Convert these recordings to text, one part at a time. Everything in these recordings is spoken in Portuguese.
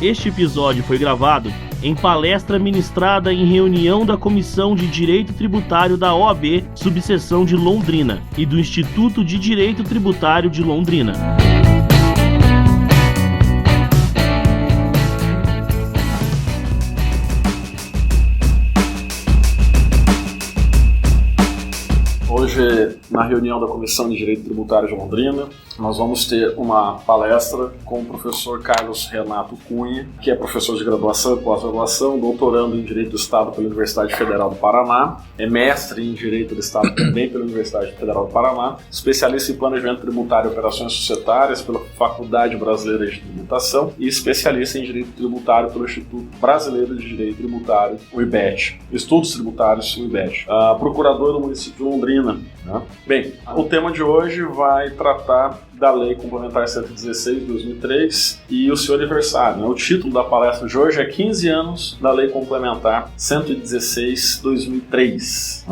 Este episódio foi gravado em palestra ministrada em reunião da Comissão de Direito Tributário da OAB, subseção de Londrina, e do Instituto de Direito Tributário de Londrina. Hoje, na reunião da Comissão de Direito Tributário de Londrina, nós vamos ter uma palestra com o professor Carlos Renato Cunha, que é professor de graduação e pós-graduação, doutorando em Direito do Estado pela Universidade Federal do Paraná, é mestre em Direito do Estado também pela Universidade Federal do Paraná, especialista em Planejamento Tributário e Operações Societárias pela Faculdade Brasileira de Tributação e especialista em Direito Tributário pelo Instituto Brasileiro de Direito Tributário, o IBET, Estudos Tributários, o IBET, procurador do município de Londrina. Bem, o tema de hoje vai tratar da Lei Complementar 116 de 2003 e o seu aniversário. O título da palestra de hoje é 15 anos da Lei Complementar 116 de 2003.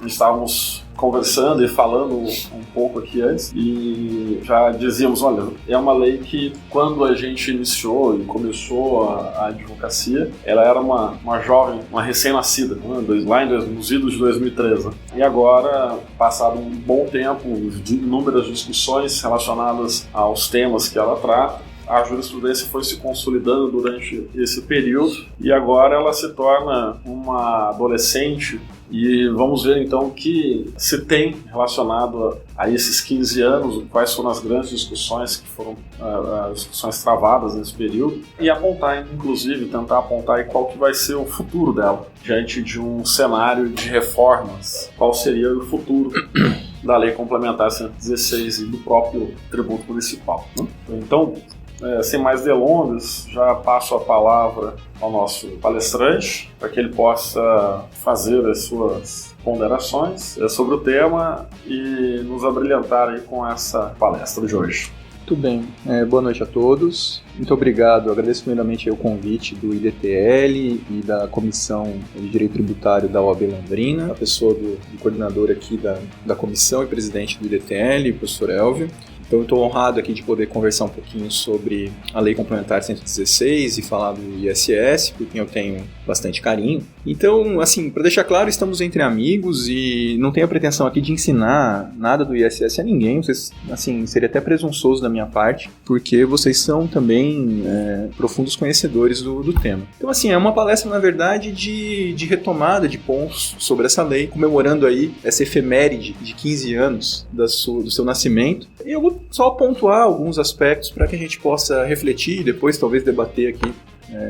Estávamos conversando e falando um pouco aqui antes e já dizíamos, olha, é uma lei que quando a gente iniciou e começou a advocacia, ela era uma jovem, uma recém-nascida, lá nos idos de 2013. E agora, passado um bom tempo, inúmeras discussões relacionadas aos temas que ela trata, a jurisprudência foi se consolidando durante esse período e agora ela se torna uma adolescente. E vamos ver então o que se tem relacionado a esses 15 anos, quais foram as grandes discussões que foram as discussões travadas nesse período e apontar, inclusive, tentar apontar qual que vai ser o futuro dela diante de um cenário de reformas, qual seria o futuro da Lei Complementar 116 e do próprio tributo municipal. Então, sem mais delongas, já passo a palavra ao nosso palestrante para que ele possa fazer as suas ponderações sobre o tema e nos abrilhantar aí com essa palestra de hoje. Muito bem, boa noite a todos, muito obrigado, agradeço primeiramente o convite do IDTL e da Comissão de Direito Tributário da OAB Londrina, a pessoa do coordenador aqui da comissão e presidente do IDTL, o professor Elvio. Então eu estou honrado aqui de poder conversar um pouquinho sobre a Lei Complementar 116 e falar do ISS, por quem eu tenho bastante carinho. Então, assim, para deixar claro, estamos entre amigos e não tenho a pretensão aqui de ensinar nada do ISS a ninguém. Vocês, assim, seria até presunçoso da minha parte, porque vocês são também profundos conhecedores do tema. Então, assim, é uma palestra, na verdade, de retomada de pontos sobre essa lei, comemorando aí essa efeméride de 15 anos do seu nascimento. E eu vou só pontuar alguns aspectos para que a gente possa refletir e depois talvez debater aqui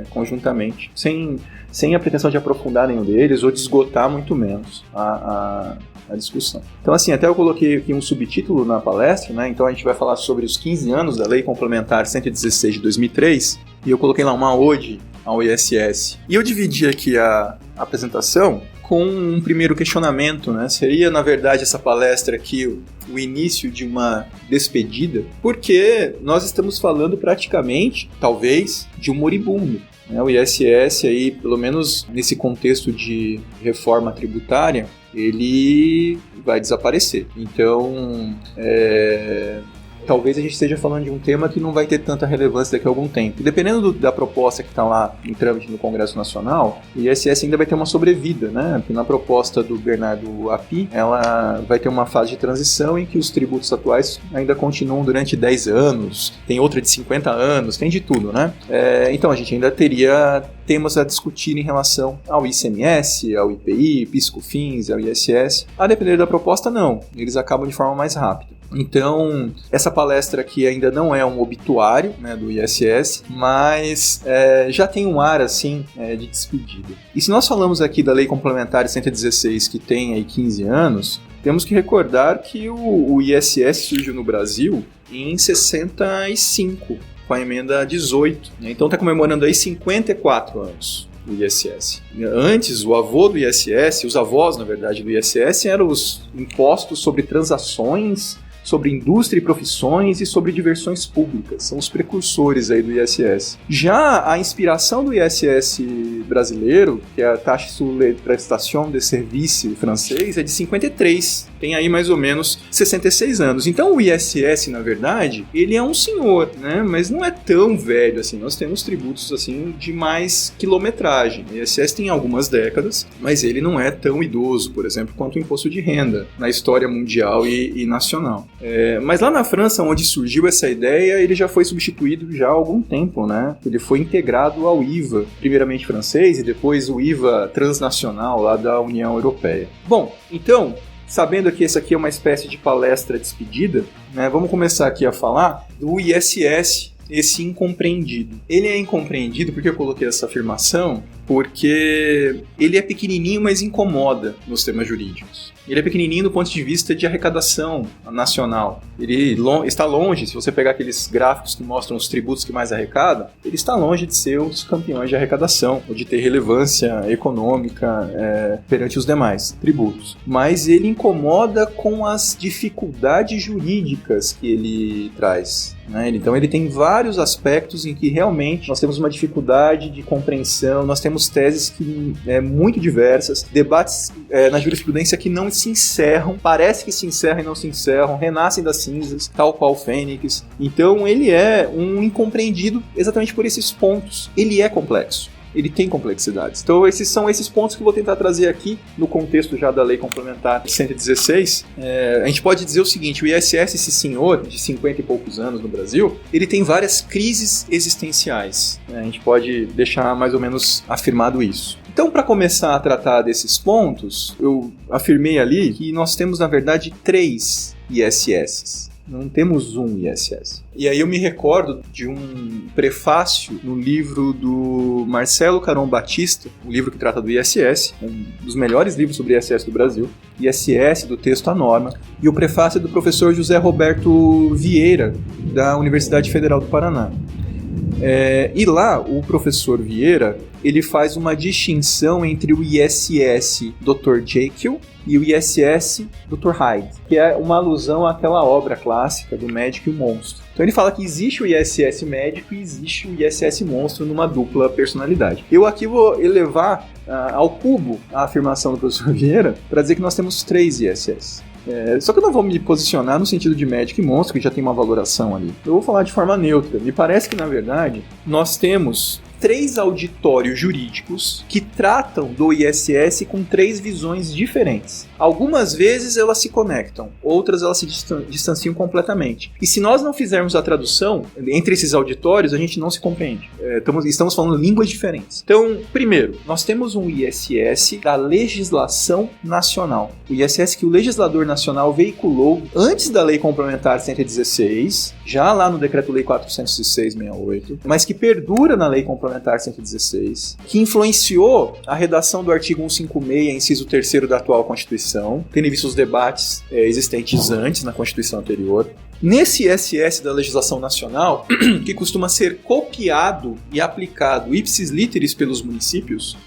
conjuntamente, sem a pretensão de aprofundar nenhum deles ou de esgotar muito menos a discussão. Então, assim, até eu coloquei aqui um subtítulo na palestra, né? Então a gente vai falar sobre os 15 anos da Lei Complementar 116 de 2003 e eu coloquei lá uma ode ao ISS. E eu dividi aqui a apresentação com um primeiro questionamento, né? Seria, na verdade, essa palestra aqui o início de uma despedida? Porque nós estamos falando praticamente, talvez, de um moribundo. O ISS, aí, pelo menos nesse contexto de reforma tributária, ele vai desaparecer. Então, talvez a gente esteja falando de um tema que não vai ter tanta relevância daqui a algum tempo. E dependendo da proposta que está lá em trâmite no Congresso Nacional, o ISS ainda vai ter uma sobrevida, né? Porque na proposta do Bernardo Api, ela vai ter uma fase de transição em que os tributos atuais ainda continuam durante 10 anos, tem outra de 50 anos, tem de tudo, né? Então a gente ainda teria temas a discutir em relação ao ICMS, ao IPI, PIS/COFINS, ao ISS. A depender da proposta, não. Eles acabam de forma mais rápida. Então, essa palestra aqui ainda não é um obituário, né, do ISS, mas já tem um ar assim de despedida. E se nós falamos aqui da Lei Complementar 116, que tem aí 15 anos, temos que recordar que o ISS surgiu no Brasil em 65, com a emenda 18. Né? Então está comemorando aí 54 anos. Do ISS. Antes, o avô do ISS, os avós, na verdade, do ISS eram os impostos sobre transações, sobre indústria e profissões e sobre diversões públicas. São os precursores aí do ISS. Já a inspiração do ISS brasileiro, que é a Taxe sur les prestations de services francês, é de 53. tem aí mais ou menos 66 anos. Então o ISS, na verdade, ele é um senhor, né? Mas não é tão velho assim. Nós temos tributos assim de mais quilometragem. O ISS tem algumas décadas, mas ele não é tão idoso, por exemplo, quanto o imposto de renda na história mundial e nacional. Mas lá na França, onde surgiu essa ideia, ele já foi substituído já há algum tempo, né? Ele foi integrado ao IVA, primeiramente francês e depois o IVA transnacional lá da União Europeia. Bom, então, sabendo que essa aqui é uma espécie de palestra despedida, né, vamos começar aqui a falar do ISS, esse incompreendido. Ele é incompreendido, porque eu coloquei essa afirmação, porque ele é pequenininho, mas incomoda nos termos jurídicos. Ele é pequenininho do ponto de vista de arrecadação nacional. Ele está longe, se você pegar aqueles gráficos que mostram os tributos que mais arrecadam, ele está longe de ser os campeões de arrecadação, ou de ter relevância econômica perante os demais tributos. Mas ele incomoda com as dificuldades jurídicas que ele traz. Então ele tem vários aspectos em que realmente nós temos uma dificuldade de compreensão, nós temos teses que muito diversas, debates na jurisprudência que não se encerram, parece que se encerram e não se encerram, renascem das cinzas, tal qual o Fênix. Então ele é um incompreendido exatamente por esses pontos. Ele é complexo. Ele tem complexidades. Então esses são esses pontos que eu vou tentar trazer aqui no contexto já da Lei Complementar 116. A gente pode dizer o seguinte, o ISS, esse senhor de 50 e poucos anos no Brasil, ele tem várias crises existenciais. A gente pode deixar mais ou menos afirmado isso. Então, para começar a tratar desses pontos, eu afirmei ali que nós temos, na verdade, 3 ISS. Não temos um ISS. E aí eu me recordo de um prefácio no livro do Marcelo Caron Batista, um livro que trata do ISS, um dos melhores livros sobre ISS do Brasil, ISS, do texto à norma, e o prefácio é do professor José Roberto Vieira, da Universidade Federal do Paraná. E lá, o professor Vieira, ele faz uma distinção entre o ISS Dr. Jekyll e o ISS Dr. Hyde, que é uma alusão àquela obra clássica do médico e o monstro. Então ele fala que existe o ISS médico e existe o ISS monstro numa dupla personalidade. Eu aqui vou elevar ao cubo a afirmação do professor Vieira para dizer que nós temos 3 ISS. Só que eu não vou me posicionar no sentido de médico e monstro, que já tem uma valoração ali. Eu vou falar de forma neutra. Me parece que, na verdade, nós temos 3 auditórios jurídicos que tratam do ISS com 3 visões diferentes. Algumas vezes elas se conectam, outras elas se distanciam completamente. E se nós não fizermos a tradução entre esses auditórios, a gente não se compreende. Estamos falando línguas diferentes. Então, primeiro, nós temos um ISS da legislação nacional. O ISS que o legislador nacional veiculou antes da Lei Complementar 116, já lá no Decreto-Lei 406/68, mas que perdura na Lei Complementar 116, que influenciou a redação do artigo 156, inciso 3º da atual Constituição, tendo visto os debates existentes antes na Constituição anterior. Nesse ISS da legislação nacional, que costuma ser copiado e aplicado ipsis literis pelos municípios,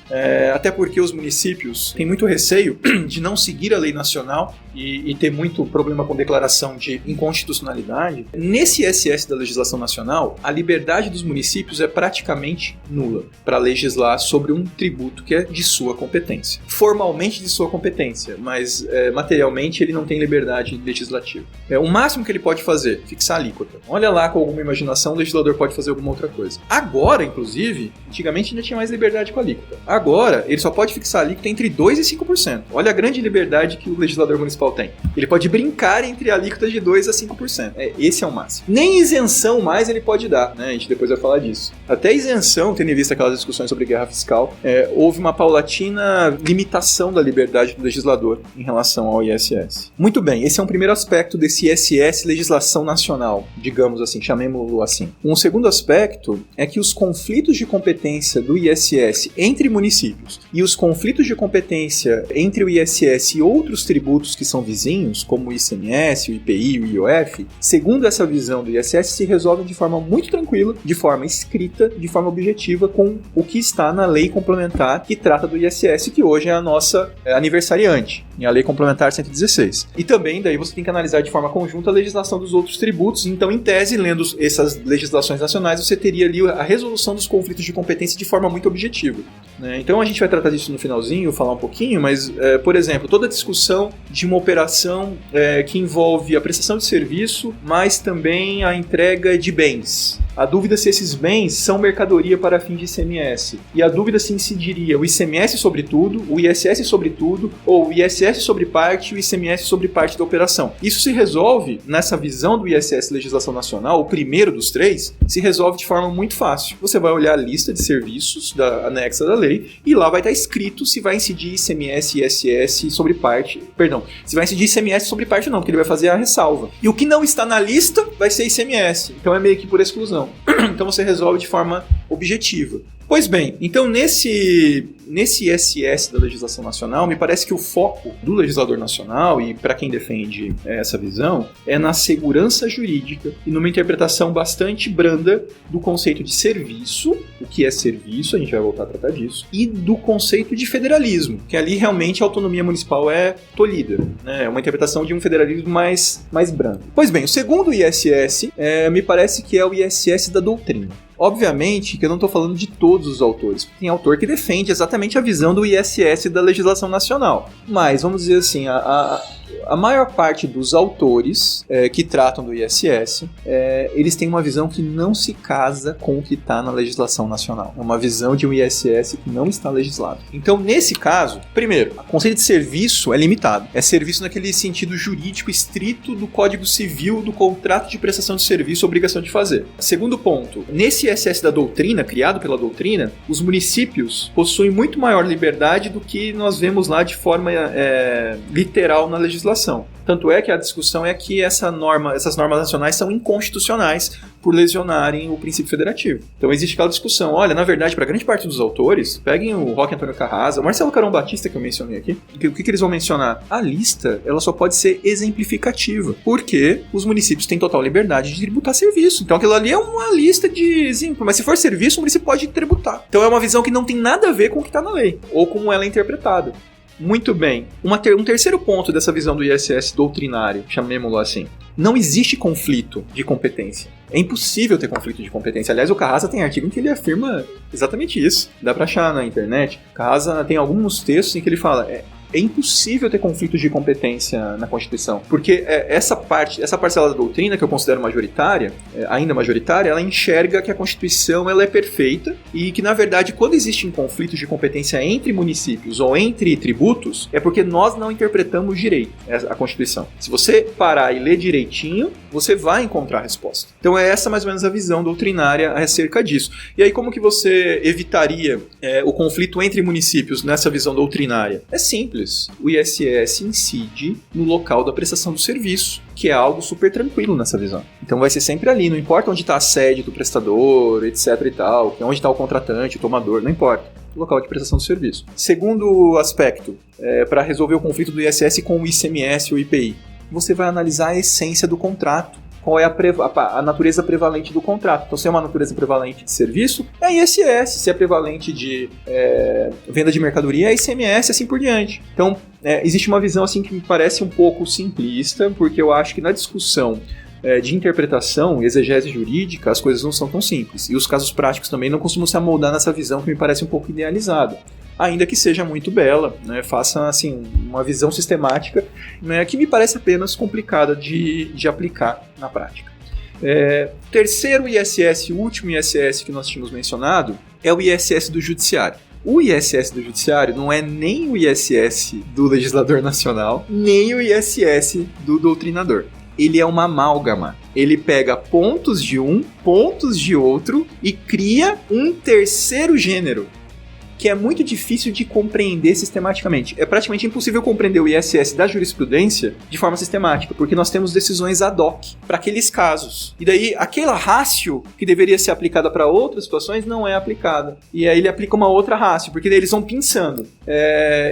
até porque os municípios têm muito receio de não seguir a lei nacional e ter muito problema com declaração de inconstitucionalidade. Nesse ISS da legislação nacional, a liberdade dos municípios é praticamente nula para legislar sobre um tributo que é de sua competência. Formalmente de sua competência, mas materialmente ele não tem liberdade legislativa. O máximo que ele pode fazer, fixar a alíquota. Olha lá, com alguma imaginação, o legislador pode fazer alguma outra coisa. Agora, inclusive, antigamente ainda tinha mais liberdade com a alíquota. Agora, ele só pode fixar a alíquota entre 2% e 5%. Olha a grande liberdade que o legislador municipal tem. Ele pode brincar entre alíquotas de 2% a 5%. Esse é o máximo. Nem isenção mais ele pode dar, né? A gente depois vai falar disso. Até isenção, tendo em vista aquelas discussões sobre guerra fiscal, houve uma paulatina limitação da liberdade do legislador em relação ao ISS. Muito bem, esse é um primeiro aspecto desse ISS legislação nacional, digamos assim, chamemos-lo assim. Um segundo aspecto é que os conflitos de competência do ISS entre municípios e os conflitos de competência entre o ISS e outros tributos que são vizinhos, como o ICMS, o IPI, o IOF, segundo essa visão do ISS, se resolvem de forma muito tranquila, de forma escrita, de forma objetiva, com o que está na lei complementar que trata do ISS, que hoje é a nossa aniversariante, a Lei Complementar 116. E também, daí você tem que analisar de forma conjunta a legislação dos outros tributos. Então, em tese, lendo essas legislações nacionais, você teria ali a resolução dos conflitos de competência de forma muito objetiva. né? Então a gente vai tratar disso no finalzinho, falar um pouquinho, mas, por exemplo, toda a discussão de uma operação que envolve a prestação de serviço, mas também a entrega de bens. A dúvida se esses bens são mercadoria para fim de ICMS. E a dúvida se incidiria o ICMS sobre tudo, o ISS sobre tudo, ou o ISS sobre parte e o ICMS sobre parte da operação. Isso se resolve, nessa visão do ISS Legislação Nacional, o primeiro dos três, se resolve de forma muito fácil. Você vai olhar a lista de serviços anexa da lei e lá vai estar escrito se vai incidir ICMS e ISS sobre parte. Perdão, se vai incidir ICMS sobre parte ou não, porque ele vai fazer a ressalva. E o que não está na lista vai ser ICMS. Então é meio que por exclusão. Então você resolve de forma objetiva. Pois bem, então nesse ISS da legislação nacional, me parece que o foco do legislador nacional, e para quem defende essa visão, é na segurança jurídica e numa interpretação bastante branda do conceito de serviço, o que é serviço, a gente vai voltar a tratar disso, e do conceito de federalismo, que ali realmente a autonomia municipal é tolhida, né? É uma interpretação de um federalismo mais brando. Pois bem, o segundo ISS me parece que é o ISS da doutrina. Obviamente que eu não estou falando de todos os autores. Tem autor que defende exatamente a visão do ISS da legislação nacional. Mas, vamos dizer assim, a maior parte dos autores que tratam do ISS, eles têm uma visão que não se casa com o que está na legislação nacional. É uma visão de um ISS que não está legislado. Então, nesse caso, primeiro, o conceito de serviço é limitado. É serviço naquele sentido jurídico estrito do Código Civil, do contrato de prestação de serviço, obrigação de fazer. Segundo ponto, nesse ISS da doutrina, criado pela doutrina, os municípios possuem muito maior liberdade do que nós vemos lá de forma literal na legislação. Tanto é que a discussão é que essas normas nacionais são inconstitucionais por lesionarem o princípio federativo. Então existe aquela discussão, olha, na verdade, para grande parte dos autores, peguem o Roque Antônio Carrasa, o Marcelo Carão Batista, que eu mencionei aqui, o que eles vão mencionar? A lista, ela só pode ser exemplificativa, porque os municípios têm total liberdade de tributar serviço. Então aquilo ali é uma lista de exemplo, mas se for serviço, o município pode tributar. Então é uma visão que não tem nada a ver com o que está na lei, ou como ela é interpretada. Muito bem. Um terceiro ponto dessa visão do ISS doutrinário, chamemos-lo assim. Não existe conflito de competência. É impossível ter conflito de competência. Aliás, o Carrasa tem artigo em que ele afirma exatamente isso. Dá pra achar na internet. O Carrasa tem alguns textos em que ele fala... É impossível ter conflitos de competência na Constituição, porque essa parcela da doutrina, que eu considero majoritária, ainda majoritária, ela enxerga que a Constituição ela é perfeita e que, na verdade, quando existem conflitos de competência entre municípios ou entre tributos, é porque nós não interpretamos direito a Constituição. Se você parar e ler direitinho, você vai encontrar a resposta. Então é essa mais ou menos a visão doutrinária acerca disso. E aí como que você evitaria o conflito entre municípios nessa visão doutrinária? É simples. O ISS incide no local da prestação do serviço, que é algo super tranquilo nessa visão. Então vai ser sempre ali, não importa onde está a sede do prestador, etc e tal, onde está o contratante, o tomador, não importa. O local de prestação do serviço. Segundo aspecto, para resolver o conflito do ISS com o ICMS ou IPI, você vai analisar a essência do contrato. Qual é a natureza prevalente do contrato. Então, se é uma natureza prevalente de serviço, é ISS. Se é prevalente de venda de mercadoria, é ICMS, assim por diante. Então, existe uma visão assim que me parece um pouco simplista, porque eu acho que na discussão de interpretação e exegese jurídica, as coisas não são tão simples. E os casos práticos também não costumam se amoldar nessa visão que me parece um pouco idealizada. Ainda que seja muito bela, né, faça assim, uma visão sistemática, né, que me parece apenas complicada de aplicar na prática. Terceiro ISS, o último ISS que nós tínhamos mencionado, é o ISS do Judiciário. O ISS do Judiciário não é nem o ISS do legislador nacional, nem o ISS do doutrinador. Ele é uma amálgama. Ele pega pontos de um, pontos de outro e cria um terceiro gênero, que é muito difícil de compreender sistematicamente. É praticamente impossível compreender o ISS da jurisprudência de forma sistemática, porque nós temos decisões ad hoc para aqueles casos. E daí, aquela ratio que deveria ser aplicada para outras situações não é aplicada. E aí ele aplica uma outra ratio, porque daí eles vão pensando.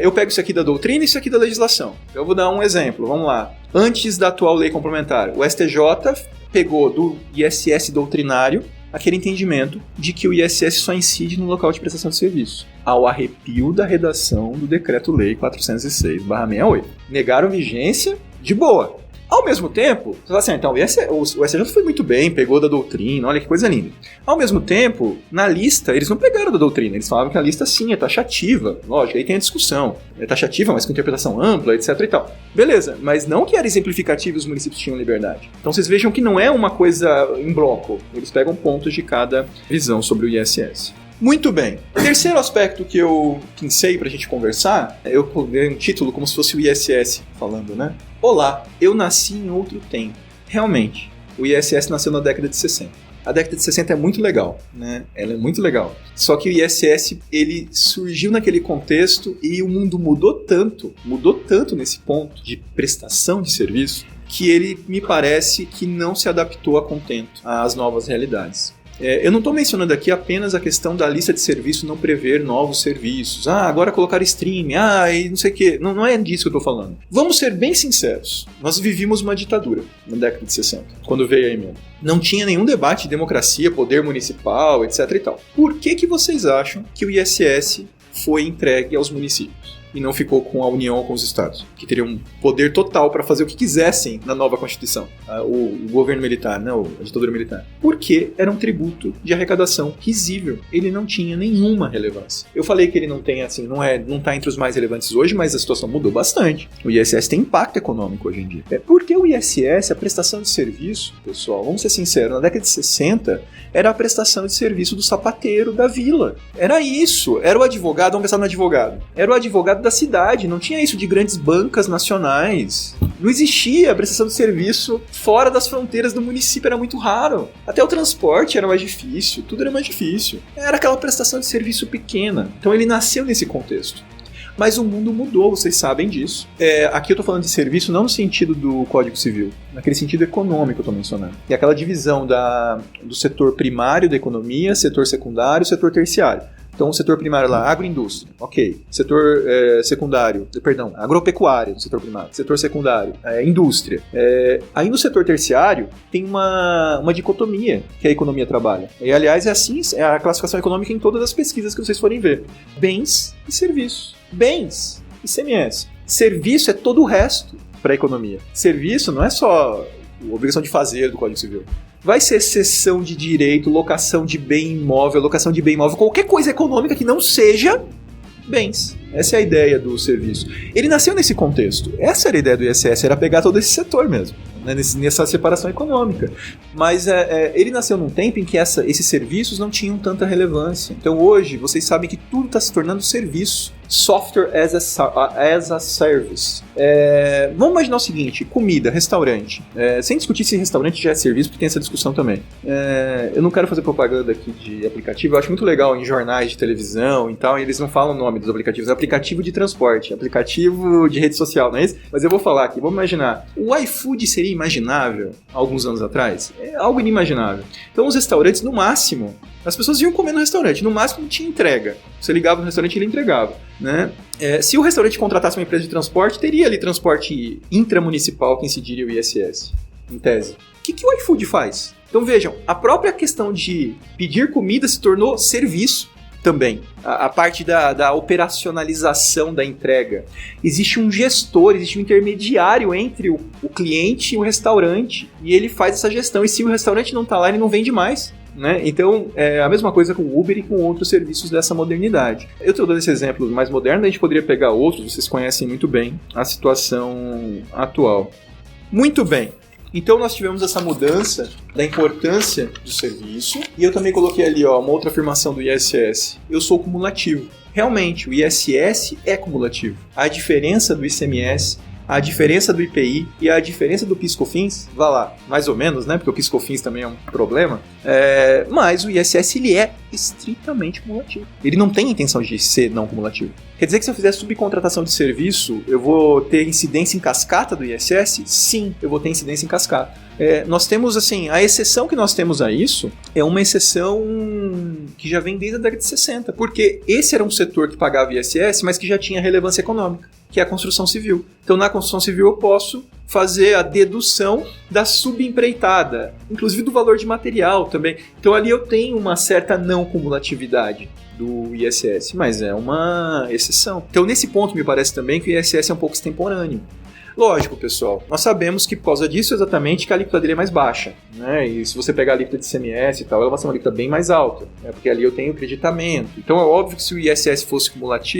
Eu pego isso aqui da doutrina e isso aqui da legislação. Eu vou dar um exemplo, vamos lá. Antes da atual lei complementar, o STJ pegou do ISS doutrinário aquele entendimento de que o ISS só incide no local de prestação de serviço, ao arrepio da redação do Decreto-Lei 406/68. Negaram vigência de boa. Ao mesmo tempo, você fala assim, então, o STJ foi muito bem, pegou da doutrina, olha que coisa linda. Ao mesmo tempo, na lista, eles não pegaram da doutrina, eles falavam que a lista sim é taxativa, lógico, aí tem a discussão, é taxativa, mas com interpretação ampla, etc e tal. Beleza, mas não que era exemplificativo e os municípios tinham liberdade. Então vocês vejam que não é uma coisa em bloco, eles pegam pontos de cada visão sobre o ISS. Muito bem. Terceiro aspecto que eu pensei pra gente conversar, eu dei um título como se fosse o ISS falando, né? Olá, eu nasci em outro tempo. Realmente, o ISS nasceu na década de 60. A década de 60 é muito legal, né? Ela é muito legal. Só que o ISS, ele surgiu naquele contexto e o mundo mudou tanto nesse ponto de prestação de serviço, que ele me parece que não se adaptou a contento às novas realidades. Eu não estou mencionando aqui apenas a questão da lista de serviço não prever novos serviços. Agora colocar streaming, e não sei o quê. Não é disso que eu estou falando. Vamos ser bem sinceros. Nós vivíamos uma ditadura na década de 60, quando veio a emenda. Não tinha nenhum debate de democracia, poder municipal, etc e tal. Por que vocês acham que o ISS foi entregue aos municípios e não ficou com a União ou com os estados, que teriam um poder total para fazer o que quisessem na nova Constituição, o governo militar, né, a ditadura militar? Porque era um tributo de arrecadação risível. Ele não tinha nenhuma relevância. Eu falei que ele não tem, assim, não está entre os mais relevantes hoje, mas a situação mudou bastante. O ISS tem impacto econômico hoje em dia. Porque o ISS, a prestação de serviço, pessoal, vamos ser sinceros, na década de 60, era a prestação de serviço do sapateiro da vila. Era isso. Era o advogado, vamos pensar no advogado. Era o advogado da cidade, não tinha isso de grandes bancas nacionais. Não existia a prestação de serviço fora das fronteiras do município, era muito raro. Até o transporte era mais difícil, tudo era mais difícil. Era aquela prestação de serviço pequena. Então ele nasceu nesse contexto. Mas o mundo mudou, vocês sabem disso. Aqui eu estou falando de serviço não no sentido do Código Civil, naquele sentido econômico eu estou mencionando. E aquela divisão do setor primário da economia, setor secundário, setor terciário. Então, o setor primário lá, agroindústria, ok. Setor secundário, agropecuária, no setor primário. Setor secundário, indústria. Aí no setor terciário, tem uma dicotomia que a economia trabalha. E, aliás, é assim, é a classificação econômica em todas as pesquisas que vocês forem ver. Bens e serviços. Bens, ICMS. Serviço é todo o resto para a economia. Serviço não é só a obrigação de fazer do Código Civil. Vai ser cessão de direito, locação de bem imóvel, qualquer coisa econômica que não seja bens. Essa é a ideia do serviço. Ele nasceu nesse contexto. Essa era a ideia do ISS, era pegar todo esse setor mesmo, né, nessa separação econômica. Mas ele nasceu num tempo em que esses serviços não tinham tanta relevância. Então hoje, vocês sabem que tudo está se tornando serviço. Software as a service. Vamos imaginar o seguinte, comida, restaurante. Sem discutir se restaurante já é serviço, porque tem essa discussão também. Eu não quero fazer propaganda aqui de aplicativo, eu acho muito legal em jornais de televisão e tal, e eles não falam o nome dos aplicativos. É aplicativo de transporte, aplicativo de rede social, não é isso? Mas eu vou falar aqui, vamos imaginar. O iFood seria imaginável há alguns anos atrás? É algo inimaginável. Então os restaurantes, no máximo, as pessoas iam comer no restaurante, no máximo tinha entrega. Você ligava no restaurante e ele entregava, né? Se o restaurante contratasse uma empresa de transporte, teria ali transporte intramunicipal que incidiria o ISS, em tese. O que o iFood faz? Então vejam, a própria questão de pedir comida se tornou serviço também. A parte da operacionalização da entrega. Existe um gestor, existe um intermediário entre o cliente e o restaurante, e ele faz essa gestão, e se o restaurante não está lá, ele não vende mais. Né? Então, é a mesma coisa com o Uber e com outros serviços dessa modernidade. Eu estou dando esse exemplo mais moderno, a gente poderia pegar outros, vocês conhecem muito bem a situação atual. Muito bem. Então, nós tivemos essa mudança da importância do serviço, e eu também coloquei ali uma outra afirmação do ISS. Eu sou cumulativo. Realmente, o ISS é cumulativo. A diferença do ICMS, a diferença do IPI e a diferença do PIS/COFINS, vá lá, mais ou menos, né? Porque o PIS/COFINS também é um problema. Mas o ISS, ele é estritamente cumulativo. Ele não tem intenção de ser não cumulativo. Quer dizer que se eu fizer subcontratação de serviço, eu vou ter incidência em cascata do ISS? Sim, eu vou ter incidência em cascata. Nós temos, assim, a exceção que nós temos a isso é uma exceção que já vem desde a década de 60, porque esse era um setor que pagava ISS, mas que já tinha relevância econômica, que é a construção civil. Então, na construção civil, eu posso fazer a dedução da subempreitada, inclusive do valor de material também. Então, ali eu tenho uma certa não cumulatividade do ISS, mas é uma exceção. Então, nesse ponto, me parece também que o ISS é um pouco extemporâneo. Lógico, pessoal, nós sabemos que por causa disso exatamente que a alíquota dele é mais baixa, né? E se você pegar a alíquota de ICMS e tal, ela vai ser uma alíquota bem mais alta, né? Porque ali eu tenho creditamento. Então é óbvio que se o ISS fosse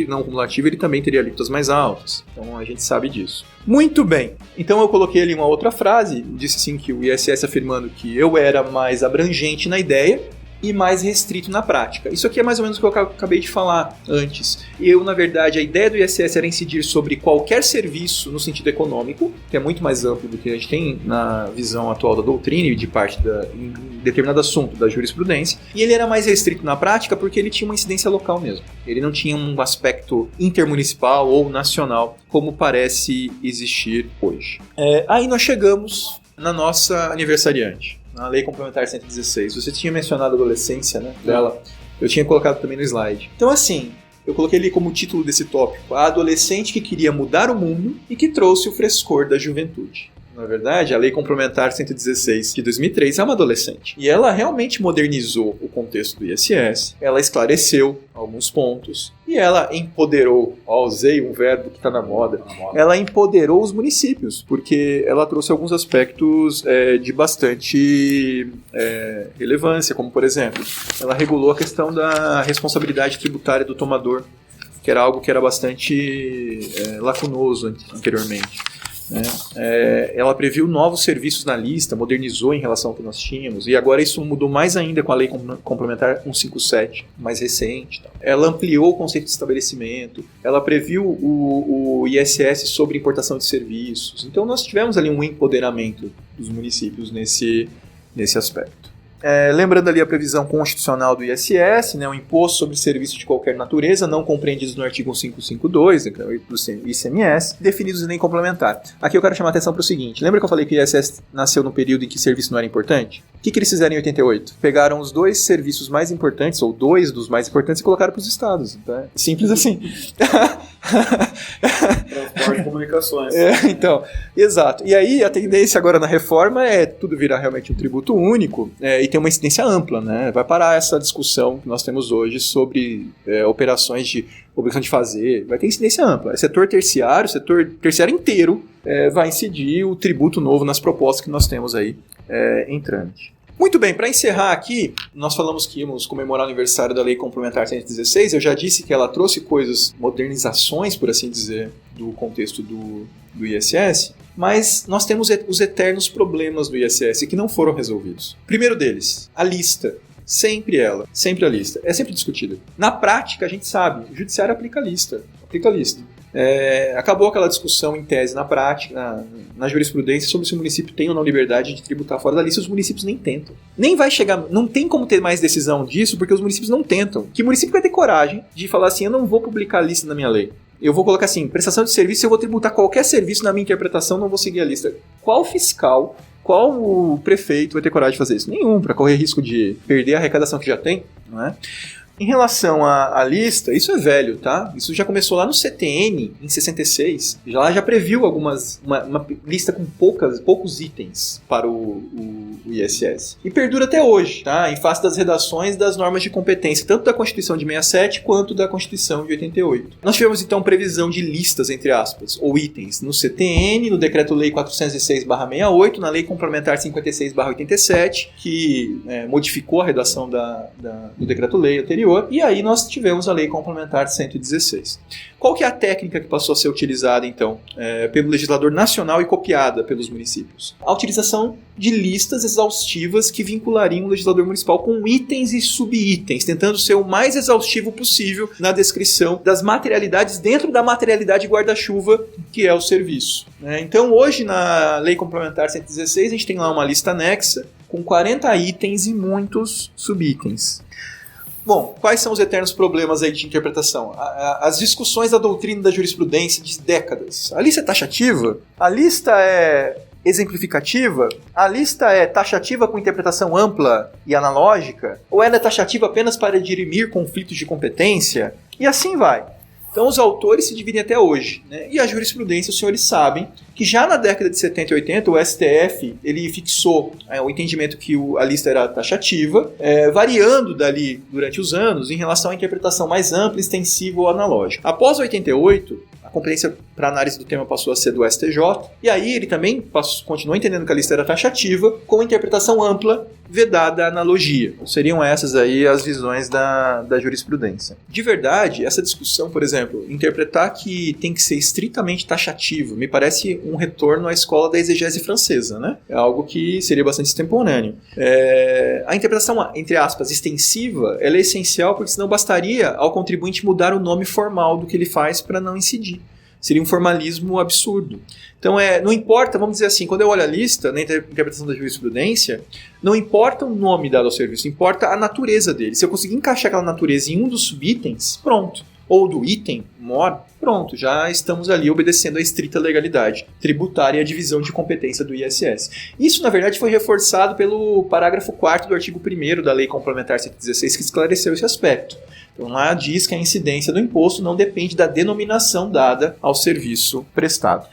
não cumulativo, ele também teria alíquotas mais altas. Então a gente sabe disso. Muito bem. Então eu coloquei ali uma outra frase, disse assim que o ISS afirmando que eu era mais abrangente na ideia e mais restrito na prática. Isso aqui é mais ou menos o que eu acabei de falar antes. Na verdade, a ideia do ISS era incidir sobre qualquer serviço no sentido econômico, que é muito mais amplo do que a gente tem na visão atual da doutrina e de parte em determinado assunto da jurisprudência. E ele era mais restrito na prática porque ele tinha uma incidência local mesmo. Ele não tinha um aspecto intermunicipal ou nacional, como parece existir hoje. Aí nós chegamos na nossa aniversariante, na Lei Complementar 116. Você tinha mencionado a adolescência, né, dela. Eu tinha colocado também no slide. Então, assim, eu coloquei ali como título desse tópico: a adolescente que queria mudar o mundo e que trouxe o frescor da juventude. Na verdade, a Lei Complementar 116 de 2003 é uma adolescente. E ela realmente modernizou o contexto do ISS, ela esclareceu alguns pontos e ela empoderou, usei um verbo que está na moda, ela empoderou os municípios, porque ela trouxe alguns aspectos de bastante relevância, como por exemplo, ela regulou a questão da responsabilidade tributária do tomador, que era algo que era bastante lacunoso anteriormente. Ela previu novos serviços na lista, modernizou em relação ao que nós tínhamos, e agora isso mudou mais ainda com a Lei Complementar 157, mais recente. Ela ampliou o conceito de estabelecimento, ela previu o ISS sobre importação de serviços. Então nós tivemos ali um empoderamento dos municípios nesse aspecto. Lembrando ali a previsão constitucional do ISS, né, o imposto sobre serviços de qualquer natureza, não compreendidos no artigo 552 do ICMS, definidos em lei complementar. Aqui eu quero chamar a atenção para o seguinte: lembra que eu falei que o ISS nasceu no período em que serviço não era importante? O que eles fizeram em 88? Pegaram os dois serviços mais importantes, ou dois dos mais importantes, e colocaram para os estados. Então, simples assim. Transporte e comunicações. Então, exato. E aí a tendência agora na reforma é tudo virar realmente um tributo único e ter uma incidência ampla, né? Vai parar essa discussão que nós temos hoje sobre operações de obrigação de fazer. Vai ter incidência ampla. Setor terciário inteiro vai incidir o tributo novo nas propostas que nós temos aí em trâmite. Muito bem, para encerrar aqui, nós falamos que íamos comemorar o aniversário da Lei Complementar 116. Eu já disse que ela trouxe modernizações, por assim dizer, do contexto do ISS, mas nós temos os eternos problemas do ISS que não foram resolvidos. Primeiro deles, a lista. Sempre a lista. É sempre discutida. Na prática, a gente sabe, o judiciário aplica a lista. Acabou aquela discussão em tese na prática, na jurisprudência, sobre se o município tem ou não liberdade de tributar fora da lista. Os municípios nem tentam. Nem vai chegar, não tem como ter mais decisão disso, porque os municípios não tentam. Que município vai ter coragem de falar assim: eu não vou publicar a lista na minha lei. Eu vou colocar assim, prestação de serviço, eu vou tributar qualquer serviço na minha interpretação, não vou seguir a lista. Qual fiscal, qual o prefeito vai ter coragem de fazer isso? Nenhum, para correr risco de perder a arrecadação que já tem, não é? Em relação à lista, isso é velho, tá? Isso já começou lá no CTN, em 66. Já previu uma lista com poucos itens para o ISS. E perdura até hoje, tá? Em face das redações das normas de competência, tanto da Constituição de 67 quanto da Constituição de 88. Nós tivemos, então, previsão de listas, entre aspas, ou itens, no CTN, no Decreto-Lei 406/68, na Lei Complementar 56/87, que modificou a redação do Decreto-Lei anterior. E aí nós tivemos a Lei Complementar 116. Qual que é a técnica que passou a ser utilizada, então, pelo legislador nacional e copiada pelos municípios? A utilização de listas exaustivas que vinculariam o legislador municipal com itens e subitens, tentando ser o mais exaustivo possível na descrição das materialidades dentro da materialidade guarda-chuva, que é o serviço. Então, hoje, na Lei Complementar 116, a gente tem lá uma lista anexa com 40 itens e muitos subitens. Bom, quais são os eternos problemas aí de interpretação? As discussões da doutrina e da jurisprudência de décadas. A lista é taxativa? A lista é exemplificativa? A lista é taxativa com interpretação ampla e analógica? Ou ela é taxativa apenas para dirimir conflitos de competência? E assim vai. Então os autores se dividem até hoje, né? E a jurisprudência, os senhores sabem que já na década de 70 e 80 o STF ele fixou o entendimento que a lista era taxativa, variando dali durante os anos em relação à interpretação mais ampla, extensiva ou analógica. Após 88, a competência para análise do tema passou a ser do STJ, e aí ele também continuou entendendo que a lista era taxativa, com interpretação ampla, vedada a analogia. Então, seriam essas aí as visões da jurisprudência. De verdade, essa discussão, por exemplo, interpretar que tem que ser estritamente taxativo, me parece um retorno à escola da exegese francesa, né? É algo que seria bastante extemporâneo. A interpretação, entre aspas, extensiva, ela é essencial porque senão bastaria ao contribuinte mudar o nome formal do que ele faz para não incidir. Seria um formalismo absurdo. Então, não importa, vamos dizer assim, quando eu olho a lista, na interpretação da jurisprudência, não importa o nome dado ao serviço, importa a natureza dele. Se eu conseguir encaixar aquela natureza em um dos subitens, pronto. Ou do item, mor, pronto, já estamos ali obedecendo à estrita legalidade tributária e a divisão de competência do ISS. Isso, na verdade, foi reforçado pelo parágrafo 4º do artigo 1º da Lei Complementar 116, que esclareceu esse aspecto. Então lá diz que a incidência do imposto não depende da denominação dada ao serviço prestado.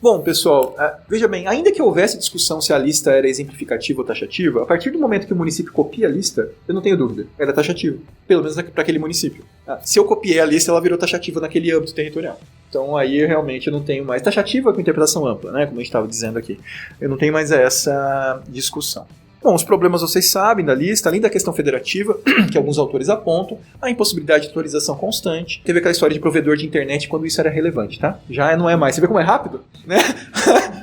Bom, pessoal, veja bem, ainda que houvesse discussão se a lista era exemplificativa ou taxativa, a partir do momento que o município copia a lista, eu não tenho dúvida, ela é taxativa, pelo menos para aquele município. Se eu copiei a lista, ela virou taxativa naquele âmbito territorial. Então aí realmente eu não tenho mais taxativa com interpretação ampla, né, como a gente estava dizendo aqui. Eu não tenho mais essa discussão. Bom, os problemas vocês sabem da lista, além da questão federativa, que alguns autores apontam, a impossibilidade de atualização constante. Teve aquela história de provedor de internet quando isso era relevante, tá? Já não é mais. Você vê como é rápido? Né?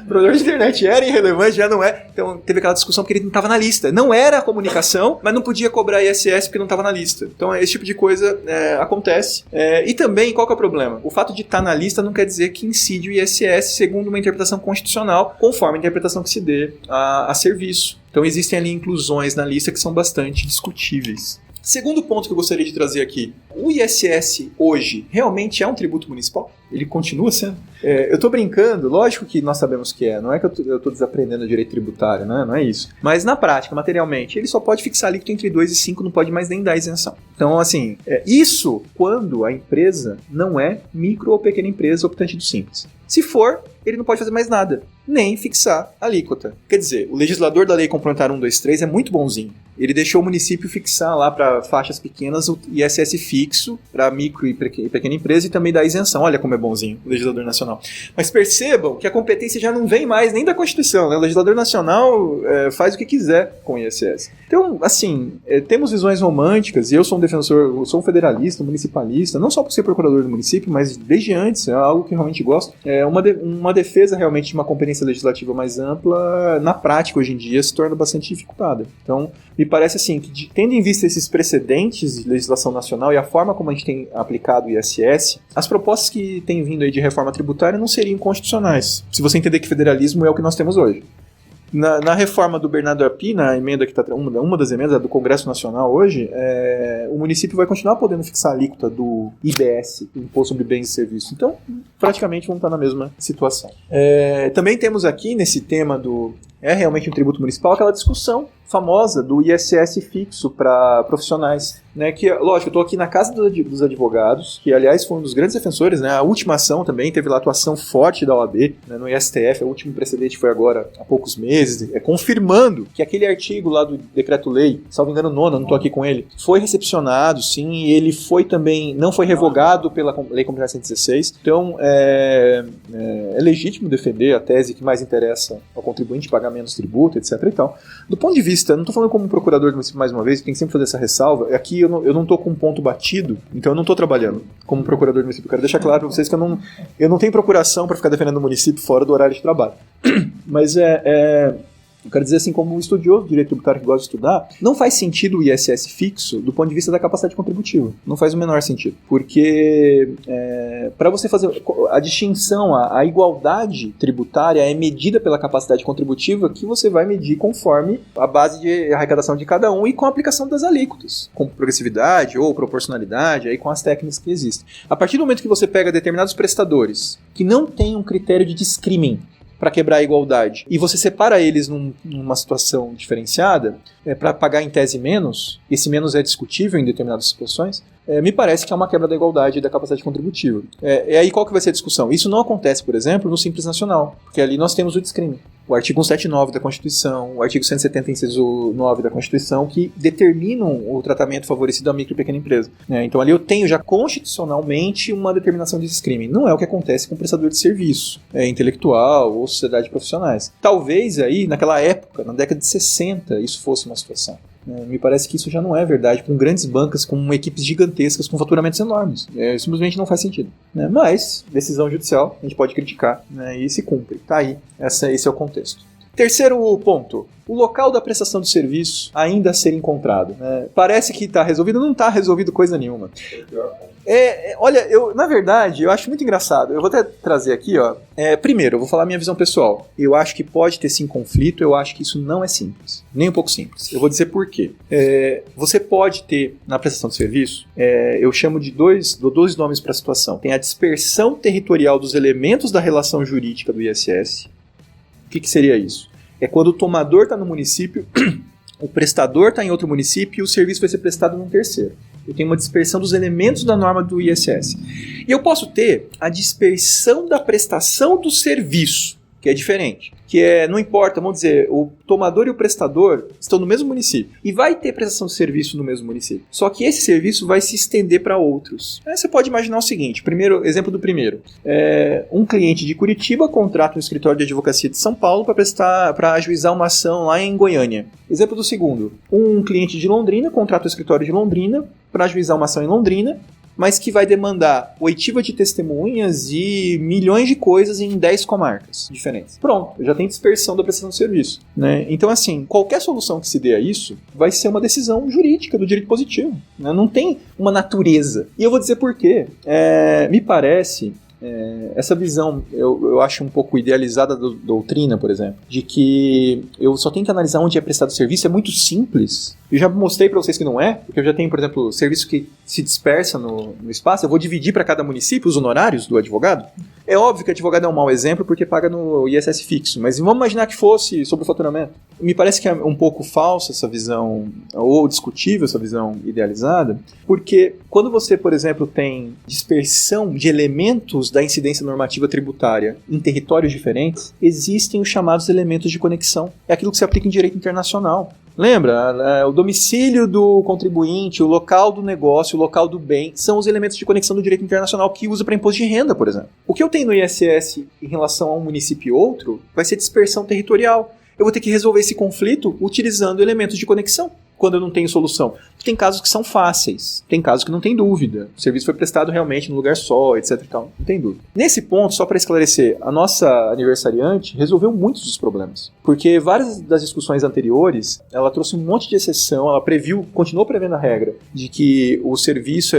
Provedor de internet era irrelevante, já não é. Então teve aquela discussão porque ele não estava na lista. Não era a comunicação, mas não podia cobrar ISS porque não estava na lista. Então esse tipo de coisa acontece. E também, qual que é o problema? O fato de estar na lista não quer dizer que incide o ISS segundo uma interpretação constitucional, conforme a interpretação que se dê a serviço. Então existem ali inclusões na lista que são bastante discutíveis. Segundo ponto que eu gostaria de trazer aqui, o ISS hoje realmente é um tributo municipal? Ele continua sendo? Eu estou brincando, lógico que nós sabemos que não é que eu estou desaprendendo o direito tributário, né? Não é isso. Mas na prática, materialmente, ele só pode fixar alíquota entre 2 e 5, não pode mais nem dar isenção. Então, assim, isso quando a empresa não é micro ou pequena empresa optante do Simples. Se for, ele não pode fazer mais nada, nem fixar a alíquota. Quer dizer, o legislador da Lei Complementar 123 é muito bonzinho. Ele deixou o município fixar lá para faixas pequenas o ISS fixo para micro e pequena empresa e também dá isenção. Olha como é bonzinho o legislador nacional. Mas percebam que a competência já não vem mais nem da Constituição, né? O legislador nacional faz o que quiser com o ISS. Então, assim, temos visões românticas, e eu sou um defensor, eu sou um federalista, um municipalista, não só por ser procurador do município, mas desde antes, é algo que eu realmente gosto. Uma defesa realmente de uma competência legislativa mais ampla, na prática, hoje em dia, se torna bastante dificultada. Então, me parece assim, que tendo em vista esses precedentes de legislação nacional e a forma como a gente tem aplicado o ISS, as propostas que têm vindo aí de reforma tributária não seriam constitucionais, se você entender que federalismo é o que nós temos hoje. Na reforma do Bernardo Api, na emenda que está uma das emendas do Congresso Nacional hoje, o município vai continuar podendo fixar a alíquota do IBS, Imposto sobre Bens e Serviços. Então, praticamente vamos estar na mesma situação. Também temos aqui, nesse tema realmente um tributo municipal, aquela discussão famosa do ISS fixo para profissionais, né, que, lógico, eu estou aqui na Casa dos Advogados, que, aliás, foi um dos grandes defensores, né, a última ação também teve lá atuação forte da OAB, né, no STF, o último precedente foi agora há poucos meses, confirmando que aquele artigo lá do decreto-lei, salvo engano, não estou aqui com ele, foi recepcionado, sim, e ele foi também, não foi revogado pela Lei Complementar 116, então é legítimo defender a tese que mais interessa ao contribuinte pagar menos tributo, etc e tal. Do ponto de vista, não estou falando como procurador do município mais uma vez, tem que sempre fazer essa ressalva, aqui eu não estou com um ponto batido, então eu não estou trabalhando como procurador do município. Quero deixar claro para vocês que eu não tenho procuração para ficar defendendo o município fora do horário de trabalho. Mas eu quero dizer assim, como um estudioso de direito tributário que gosta de estudar, não faz sentido o ISS fixo do ponto de vista da capacidade contributiva. Não faz o menor sentido. Porque para você fazer a distinção, a igualdade tributária é medida pela capacidade contributiva que você vai medir conforme a base de arrecadação de cada um e com a aplicação das alíquotas, com progressividade ou proporcionalidade, aí com as técnicas que existem. A partir do momento que você pega determinados prestadores que não têm um critério de discrimen para quebrar a igualdade, e você separa eles numa situação diferenciada, para pagar em tese menos, esse menos é discutível em determinadas situações, me parece que é uma quebra da igualdade e da capacidade contributiva. E aí qual que vai ser a discussão? Isso não acontece, por exemplo, no Simples Nacional, porque ali nós temos o discrimen. o artigo 179 da Constituição, o artigo 170, inciso 9 da Constituição, que determinam o tratamento favorecido à micro e pequena empresa. Né? Então ali eu tenho já constitucionalmente uma determinação desse crime. Não é o que acontece com o prestador de serviço, intelectual ou sociedade de profissionais. Talvez aí, naquela época, na década de 60, isso fosse uma situação. Me parece que isso já não é verdade com grandes bancas, com equipes gigantescas, com faturamentos enormes. Simplesmente não faz sentido. Né? Mas, decisão judicial, a gente pode criticar, né? E se cumpre. Tá aí. Esse é o contexto. Terceiro ponto. O local da prestação de serviço ainda a ser encontrado. Né? Parece que está resolvido, não está resolvido coisa nenhuma. Olha, na verdade, eu acho muito engraçado. Eu vou até trazer aqui, ó. Primeiro, eu vou falar a minha visão pessoal. Eu acho que pode ter sim conflito, eu acho que isso não é simples. Nem um pouco simples. Eu vou dizer por quê. Você pode ter, na prestação de serviço, eu chamo de dou dois nomes para a situação. Tem a dispersão territorial dos elementos da relação jurídica do ISS. O que seria isso? É quando o tomador está no município, o prestador está em outro município e o serviço vai ser prestado num terceiro. Eu tenho uma dispersão dos elementos da norma do ISS. E eu posso ter a dispersão da prestação do serviço, que é diferente. Não importa, vamos dizer, o tomador e o prestador estão no mesmo município. E vai ter prestação de serviço no mesmo município. Só que esse serviço vai se estender para outros. Você pode imaginar o seguinte, exemplo do primeiro. Um cliente de Curitiba contrata um escritório de advocacia de São Paulo para ajuizar uma ação lá em Goiânia. Exemplo do segundo. Um cliente de Londrina contrata um escritório de Londrina para ajuizar uma ação em Londrina, mas que vai demandar oitiva de testemunhas e milhões de coisas em 10 comarcas diferentes. Pronto, eu já tenho dispersão da prestação de serviço. Né? Então, assim, qualquer solução que se dê a isso vai ser uma decisão jurídica do direito positivo. Né? Não tem uma natureza. E eu vou dizer por quê. Me parece... essa visão, eu acho um pouco idealizada da doutrina, por exemplo, de que eu só tenho que analisar onde é prestado o serviço, é muito simples. Eu já mostrei para vocês que não é, porque eu já tenho, por exemplo, serviço que se dispersa no espaço, eu vou dividir para cada município os honorários do advogado. É óbvio que o advogado é um mau exemplo porque paga no ISS fixo, mas vamos imaginar que fosse sobre o faturamento. Me parece que é um pouco falsa essa visão, ou discutível essa visão idealizada, porque quando você, por exemplo, tem dispersão de elementos da incidência normativa tributária em territórios diferentes, existem os chamados elementos de conexão. É aquilo que se aplica em direito internacional. Lembra? O domicílio do contribuinte, o local do negócio, o local do bem, são os elementos de conexão do direito internacional que usa para imposto de renda, por exemplo. O que eu tenho no ISS em relação a um município e outro vai ser dispersão territorial. Eu vou ter que resolver esse conflito utilizando elementos de conexão, quando eu não tenho solução. Tem casos que são fáceis, tem casos que não tem dúvida. O serviço foi prestado realmente num lugar só, etc. e tal. Não tem dúvida. Nesse ponto, só para esclarecer, a nossa aniversariante resolveu muitos dos problemas. Porque várias das discussões anteriores, ela trouxe um monte de exceção, ela continuou prevendo a regra de que o serviço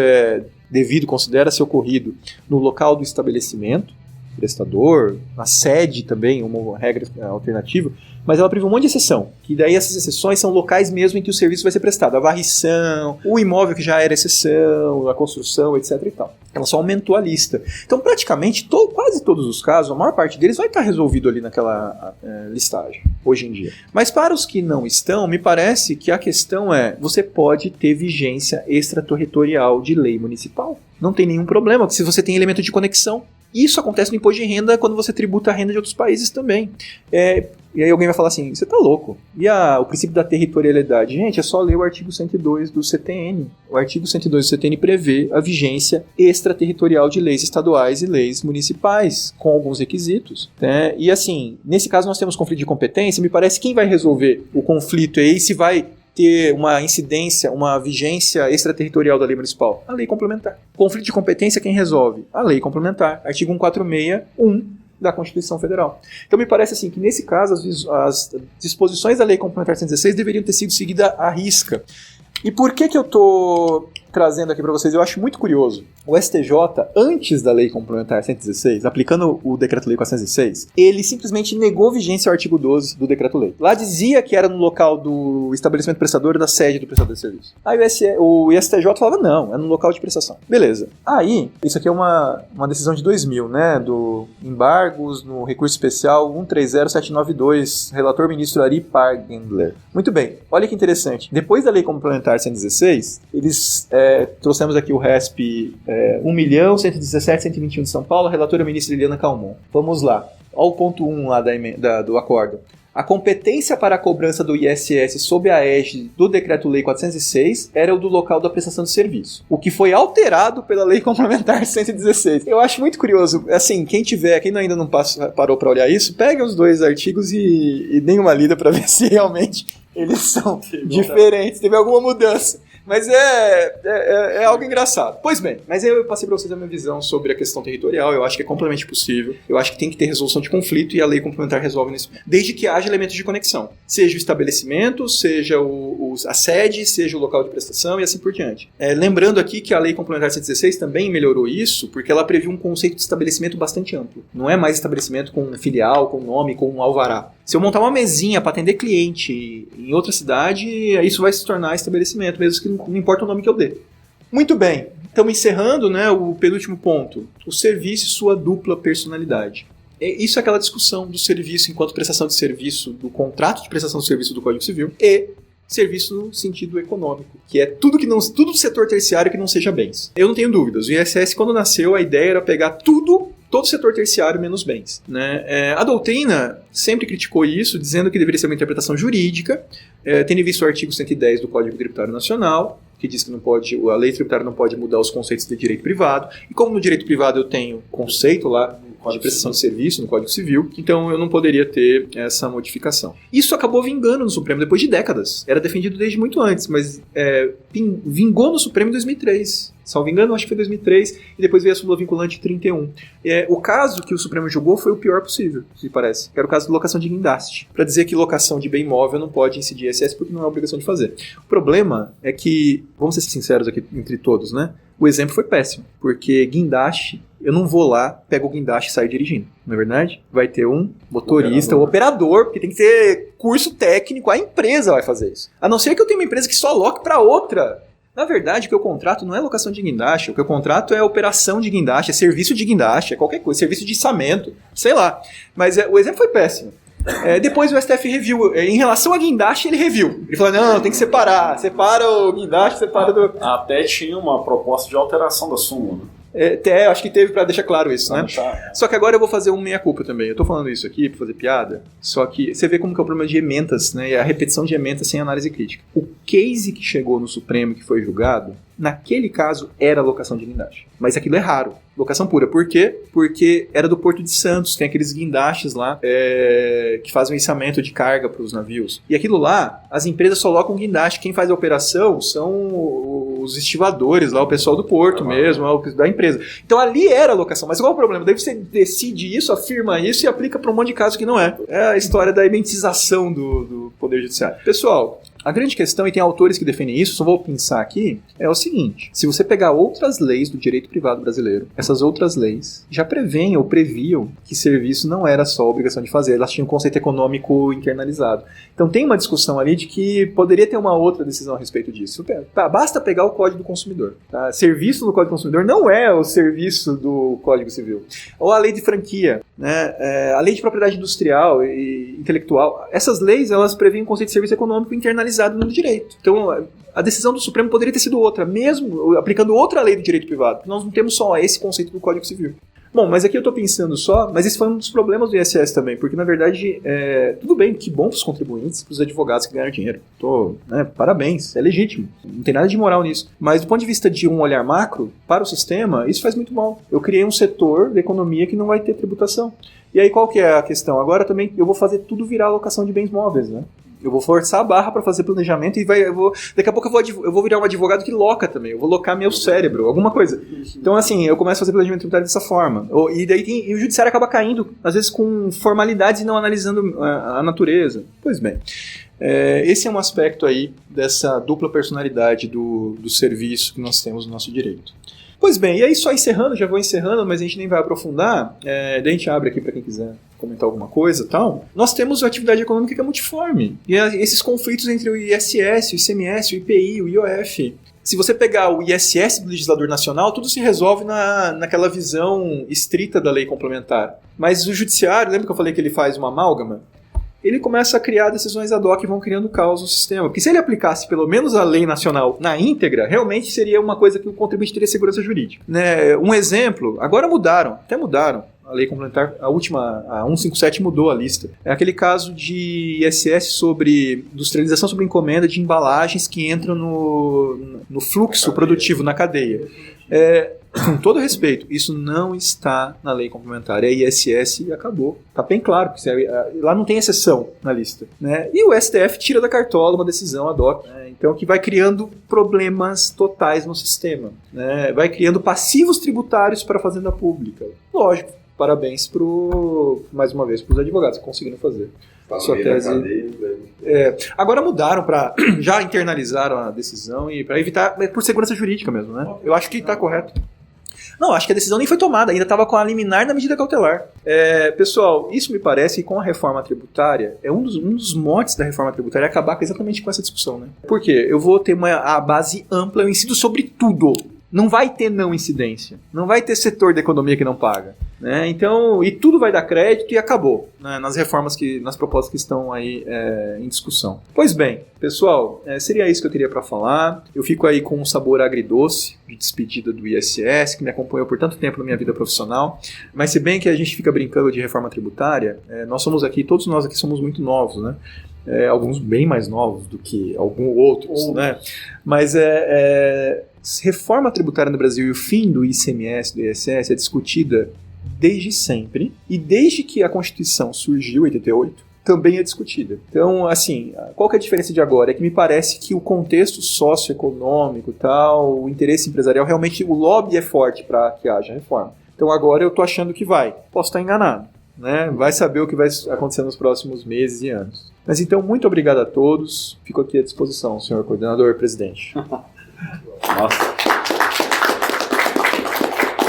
considera ser ocorrido no local do estabelecimento, prestador, na sede também, uma regra alternativa, mas ela previu um monte de exceção, que daí essas exceções são locais mesmo em que o serviço vai ser prestado, a varrição, o imóvel que já era exceção, a construção, etc. e tal. Ela só aumentou a lista. Então, praticamente, quase todos os casos, a maior parte deles vai estar resolvido ali naquela listagem, hoje em dia. Mas para os que não estão, me parece que a questão você pode ter vigência extraterritorial de lei municipal. Não tem nenhum problema, se você tem elemento de conexão. Isso acontece no imposto de renda quando você tributa a renda de outros países também. E aí alguém vai falar assim, você tá louco. E o princípio da territorialidade? Gente, é só ler o artigo 102 do CTN. O artigo 102 do CTN prevê a vigência extraterritorial de leis estaduais e leis municipais, com alguns requisitos. Né? E assim, nesse caso nós temos conflito de competência, me parece que quem vai resolver o conflito aí se vai ter uma incidência, uma vigência extraterritorial da lei municipal? A lei complementar. Conflito de competência, quem resolve? A lei complementar. Artigo 146(1) da Constituição Federal. Então me parece assim que nesse caso as disposições da lei complementar 116 deveriam ter sido seguidas à risca. E por que eu estou trazendo aqui para vocês? Eu acho muito curioso. O STJ, antes da Lei Complementar 116, aplicando o Decreto-Lei 406, ele simplesmente negou vigência ao artigo 12 do Decreto-Lei. Lá dizia que era no local do estabelecimento prestador e da sede do prestador de serviço. Aí o STJ falava, não, é no local de prestação. Beleza. Aí, isso aqui é uma decisão de 2000, né, do embargos no recurso especial 130792, relator ministro Ari Pargendler. Muito bem, olha que interessante. Depois da Lei Complementar 116, eles trouxemos aqui o RESP 1.117.121 de São Paulo, a relatora ministra Liliana Calmon. Vamos lá. Olha o ponto 1 lá do acordo. A competência para a cobrança do ISS sob a égide do Decreto-Lei 406 era o do local da prestação de serviço, o que foi alterado pela Lei Complementar 116. Eu acho muito curioso, assim, quem ainda não parou para olhar isso, pega os dois artigos e dê uma lida para ver se realmente eles são diferentes, teve alguma mudança. Mas é algo engraçado. Pois bem, mas eu passei para vocês a minha visão sobre a questão territorial. Eu acho que é completamente possível. Eu acho que tem que ter resolução de conflito e a lei complementar resolve isso. Desde que haja elementos de conexão. Seja o estabelecimento, seja a sede, seja o local de prestação e assim por diante. Lembrando aqui que a lei complementar 116 também melhorou isso, porque ela previu um conceito de estabelecimento bastante amplo. Não é mais estabelecimento com filial, com nome, com um alvará. Se eu montar uma mesinha para atender cliente em outra cidade, isso vai se tornar estabelecimento, mesmo que não importa o nome que eu dê. Muito bem, estamos encerrando, né, o penúltimo ponto. O serviço e sua dupla personalidade. Isso é aquela discussão do serviço enquanto prestação de serviço, do contrato de prestação de serviço do Código Civil e serviço no sentido econômico, que é tudo do setor terciário que não seja bens. Eu não tenho dúvidas. O ISS, quando nasceu, a ideia era pegar todo o setor terciário menos bens. Né? A doutrina sempre criticou isso, dizendo que deveria ser uma interpretação jurídica, tendo visto o artigo 110 do Código Tributário Nacional, que diz que a lei tributária não pode mudar os conceitos de direito privado, e como no direito privado eu tenho conceito lá de prestação de serviço no Código Civil, então eu não poderia ter essa modificação. Isso acabou vingando no Supremo depois de décadas. Era defendido desde muito antes, mas vingou no Supremo em 2003. Salvo engano, acho que foi 2003, e depois veio a súmula vinculante 31. O caso que o Supremo julgou foi o pior possível, se parece, que era o caso de locação de guindaste, para dizer que locação de bem imóvel não pode incidir ISS porque não é obrigação de fazer. O problema é que, vamos ser sinceros aqui entre todos, né? O exemplo foi péssimo, porque guindaste, eu não vou lá, pego o guindaste e saio dirigindo, não é verdade? Vai ter um motorista, um operador, porque tem que ter curso técnico, a empresa vai fazer isso. A não ser que eu tenha uma empresa que só aloque para outra. Na verdade, o que eu contrato não é locação de guindaste, o que eu contrato é operação de guindaste, é serviço de guindaste, é qualquer coisa, serviço de içamento, sei lá. Mas o exemplo foi péssimo. Depois o STF reviu. Em relação a guindaste, ele reviu. Ele falou, não, tem que separar. Separa o guindaste, separa do... Até tinha uma proposta de alteração da súmula, né? Acho que teve pra deixar claro isso, né? Só que agora eu vou fazer um meia-culpa também. Eu tô falando isso aqui pra fazer piada, só que você vê como que é o problema de ementas, né? E a repetição de ementas sem análise crítica. O case que chegou no Supremo, que foi julgado, naquele caso era locação de guindaste. Mas aquilo é raro. Locação pura. Por quê? Porque era do Porto de Santos. Tem aqueles guindastes lá que fazem o içamento de carga para os navios. E aquilo lá, as empresas só locam guindaste. Quem faz a operação são os estivadores lá, o pessoal do porto mesmo, da empresa. Então ali era a locação. Mas qual é o problema? Daí você decide isso, afirma isso e aplica para um monte de casos que não é. É a história da ementização do Poder Judiciário. Pessoal, a grande questão, e tem autores que defendem isso, só vou pensar aqui, é o seguinte: se você pegar outras leis do direito privado brasileiro, essas outras leis já prevêem ou previam que serviço não era só obrigação de fazer, elas tinham um conceito econômico internalizado. Então tem uma discussão ali de que poderia ter uma outra decisão a respeito disso. Basta pegar o Código do Consumidor. Tá? Serviço no Código do Consumidor não é o serviço do Código Civil. Ou a lei de franquia, né? A lei de propriedade industrial e intelectual. Essas leis, elas prevêem um conceito de serviço econômico internalizado no direito. Então, a decisão do Supremo poderia ter sido outra, mesmo aplicando outra lei do direito privado. Nós não temos só esse conceito do Código Civil. Bom, mas aqui eu estou pensando só, mas esse foi um dos problemas do ISS também, porque na verdade, tudo bem, que bom para os contribuintes, para os advogados que ganharam dinheiro. Parabéns, é legítimo, não tem nada de moral nisso. Mas do ponto de vista de um olhar macro, para o sistema, isso faz muito mal. Eu criei um setor da economia que não vai ter tributação. E aí qual que é a questão? Agora também eu vou fazer tudo virar alocação de bens móveis, né? Eu vou forçar a barra para fazer planejamento e daqui a pouco eu vou virar um advogado que loca também. Eu vou locar meu cérebro, alguma coisa. Então, assim, eu começo a fazer planejamento tributário dessa forma. E daí o judiciário acaba caindo, às vezes, com formalidades e não analisando a natureza. Pois bem, esse é um aspecto aí dessa dupla personalidade do serviço que nós temos no nosso direito. Pois bem, e aí só encerrando, já vou encerrando, mas a gente nem vai aprofundar, daí a gente abre aqui para quem quiser comentar alguma coisa e tal. Nós temos a atividade econômica que é multiforme, e esses conflitos entre o ISS, o ICMS, o IPI, o IOF. Se você pegar o ISS do legislador nacional, tudo se resolve naquela visão estrita da lei complementar. Mas o judiciário, lembra que eu falei que ele faz uma amálgama? Ele começa a criar decisões ad hoc e vão criando caos no sistema. Porque se ele aplicasse pelo menos a lei nacional na íntegra, realmente seria uma coisa que o contribuinte teria segurança jurídica. Né? Um exemplo, agora mudaram, até mudaram. a lei complementar, a última, a 157 mudou a lista. É aquele caso de ISS sobre industrialização sobre encomenda de embalagens que entram no fluxo produtivo, na cadeia. Com todo respeito, isso não está na lei complementar. É ISS e acabou. Está bem claro, porque lá não tem exceção na lista. Né? E o STF tira da cartola uma decisão ad hoc. Né? Então, que vai criando problemas totais no sistema. Né? Vai criando passivos tributários para a fazenda pública. Lógico, parabéns mais uma vez para os advogados que conseguiram fazer. Sua tese. Agora mudaram já internalizaram a decisão e para evitar, por segurança jurídica mesmo, né? Eu acho que está correto. Não, acho que a decisão nem foi tomada, ainda estava com a liminar da medida cautelar. Pessoal, isso me parece que com a reforma tributária, um dos motes da reforma tributária é acabar exatamente com essa discussão, né? Por quê? Eu vou ter a base ampla, eu incido sobre tudo. Não vai ter não incidência. Não vai ter setor da economia que não paga. Né? Então, e tudo vai dar crédito e acabou. Né? Nas reformas, nas propostas que estão aí em discussão. Pois bem, pessoal, seria isso que eu teria para falar. Eu fico aí com um sabor agridoce de despedida do ISS, que me acompanhou por tanto tempo na minha vida profissional. Mas se bem que a gente fica brincando de reforma tributária, todos nós aqui somos muito novos, né? Alguns bem mais novos do que alguns outros, né? Mas reforma tributária no Brasil e o fim do ICMS, do ISS, é discutida desde sempre, e desde que a Constituição surgiu, em 88, também é discutida. Então, assim, qual que é a diferença de agora? É que me parece que o contexto socioeconômico, tal, o interesse empresarial, realmente o lobby é forte para que haja reforma. Então agora eu estou achando que vai. Posso estar enganado, né? Vai saber o que vai acontecer nos próximos meses e anos. Mas então, muito obrigado a todos. Fico aqui à disposição, senhor coordenador, presidente.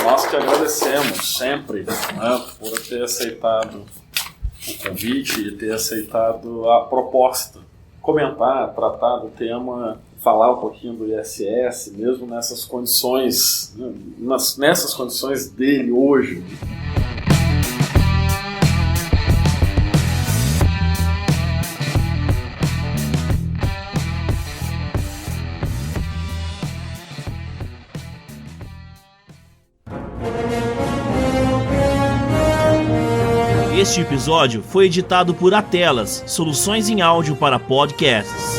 Nós que agradecemos sempre, né, por ter aceitado o convite e ter aceitado a proposta. Comentar, tratar do tema, falar um pouquinho do ISS, mesmo nessas condições, nessas condições dele hoje. Este episódio foi editado por Atelas, soluções em áudio para podcasts.